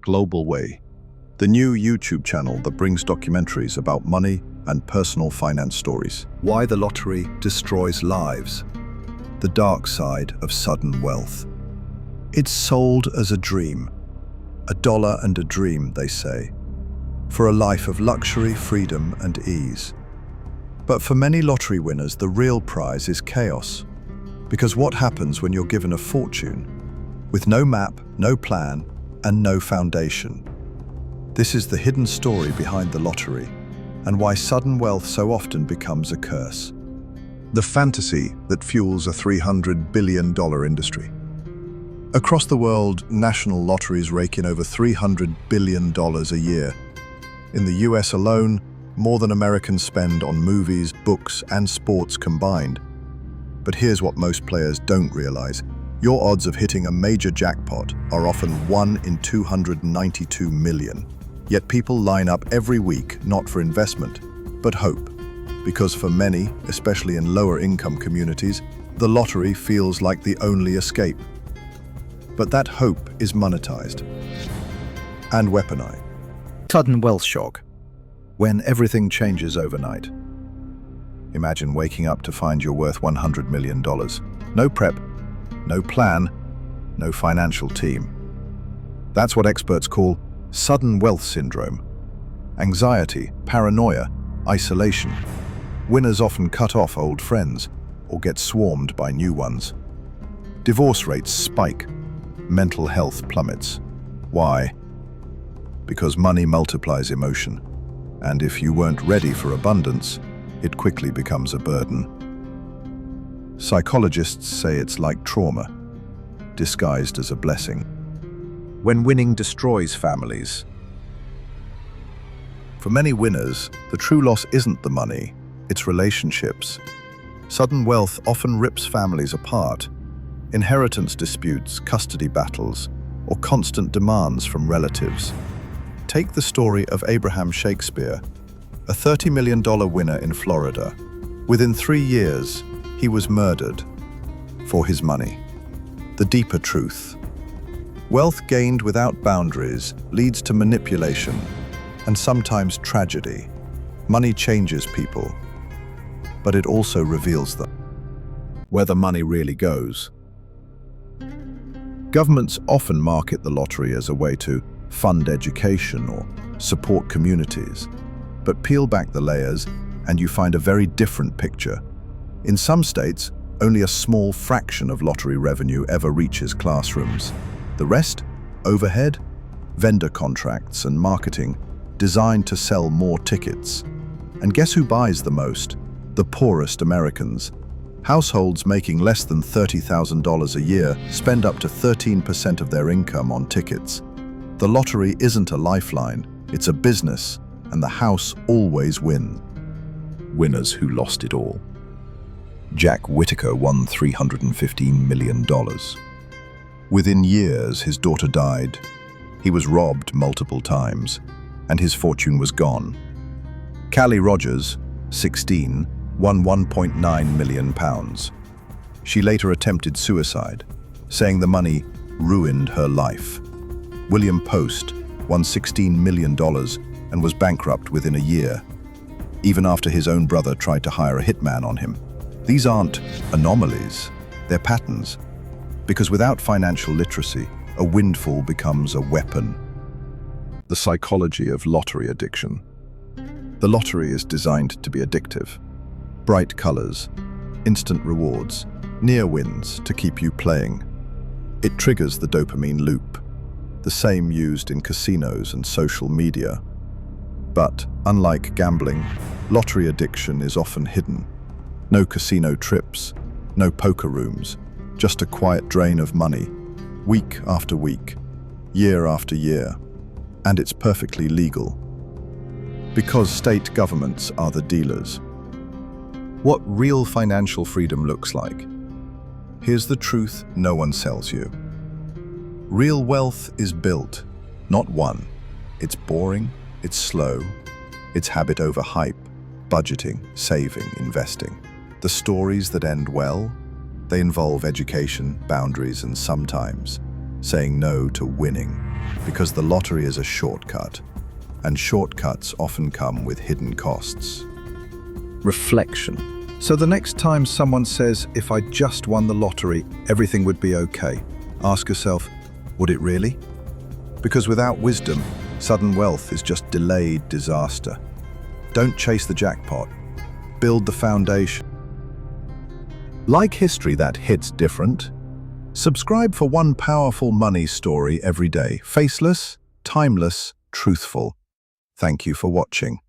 Global Way, the new YouTube channel that brings documentaries about money and personal finance stories. Why the lottery destroys lives. The dark side of sudden wealth. It's sold as a dream. $1 and a dream, they say, for a life of luxury, freedom, and ease. But for many lottery winners, the real prize is chaos. Because what happens when you're given a fortune with no map, no plan, and no foundation? This is the hidden story behind the lottery and why sudden wealth so often becomes a curse. The fantasy that fuels a $300 billion industry. Across the world, national lotteries rake in over $300 billion a year. In the US alone, more than Americans spend on movies, books, and sports combined. But here's what most players don't realize. Your odds of hitting a major jackpot are often 1 in 292 million. Yet people line up every week not for investment, but hope. Because for many, especially in lower income communities, the lottery feels like the only escape. But that hope is monetized and weaponized. Sudden wealth shock. When everything changes overnight. Imagine waking up to find you're worth $100 million. No prep, no plan, no financial team. That's what experts call sudden wealth syndrome. Anxiety, paranoia, isolation. Winners often cut off old friends or get swarmed by new ones. Divorce rates spike. Mental health plummets. Why? Because money multiplies emotion. And if you weren't ready for abundance, it quickly becomes a burden. Psychologists say it's like trauma, disguised as a blessing. When winning destroys families. For many winners, the true loss isn't the money, it's relationships. Sudden wealth often rips families apart. Inheritance disputes, custody battles, or constant demands from relatives. Take the story of Abraham Shakespeare, a $30 million winner in Florida. Within 3 years, he was murdered for his money. The deeper truth. Wealth gained without boundaries leads to manipulation and sometimes tragedy. Money changes people, but it also reveals them. Where the money really goes. Governments often market the lottery as a way to fund education or support communities. But peel back the layers and you find a very different picture. In some states, only a small fraction of lottery revenue ever reaches classrooms. The rest, overhead, vendor contracts and marketing designed to sell more tickets. And guess who buys the most? The poorest Americans. Households making less than $30,000 a year spend up to 13% of their income on tickets. The lottery isn't a lifeline, it's a business, and the house always wins. Winners who lost it all. Jack Whitaker won $315 million. Within years, his daughter died. He was robbed multiple times, and his fortune was gone. Callie Rogers, 16, won £1.9 million. She later attempted suicide, saying the money ruined her life. William Post won $16 million and was bankrupt within a year, even after his own brother tried to hire a hitman on him. These aren't anomalies, they're patterns. Because without financial literacy, a windfall becomes a weapon. The psychology of lottery addiction. The lottery is designed to be addictive. Bright colors, instant rewards, near wins to keep you playing. It triggers the dopamine loop, the same used in casinos and social media. But, unlike gambling, lottery addiction is often hidden. No casino trips, no poker rooms, just a quiet drain of money, week after week, year after year. And it's perfectly legal. Because state governments are the dealers. What real financial freedom looks like. Here's the truth no one sells you. Real wealth is built, not won. It's boring, it's slow, it's habit over hype, budgeting, saving, investing. The stories that end well, they involve education, boundaries, and sometimes saying no to winning. because the lottery is a shortcut, and shortcuts often come with hidden costs. Reflection. So the next time someone says, if I just won the lottery, everything would be okay, ask yourself, would it really? Because without wisdom, sudden wealth is just delayed disaster. Don't chase the jackpot. Build the foundation. Like history that hits different? Subscribe for one powerful money story every day. Faceless, timeless, truthful. Thank you for watching.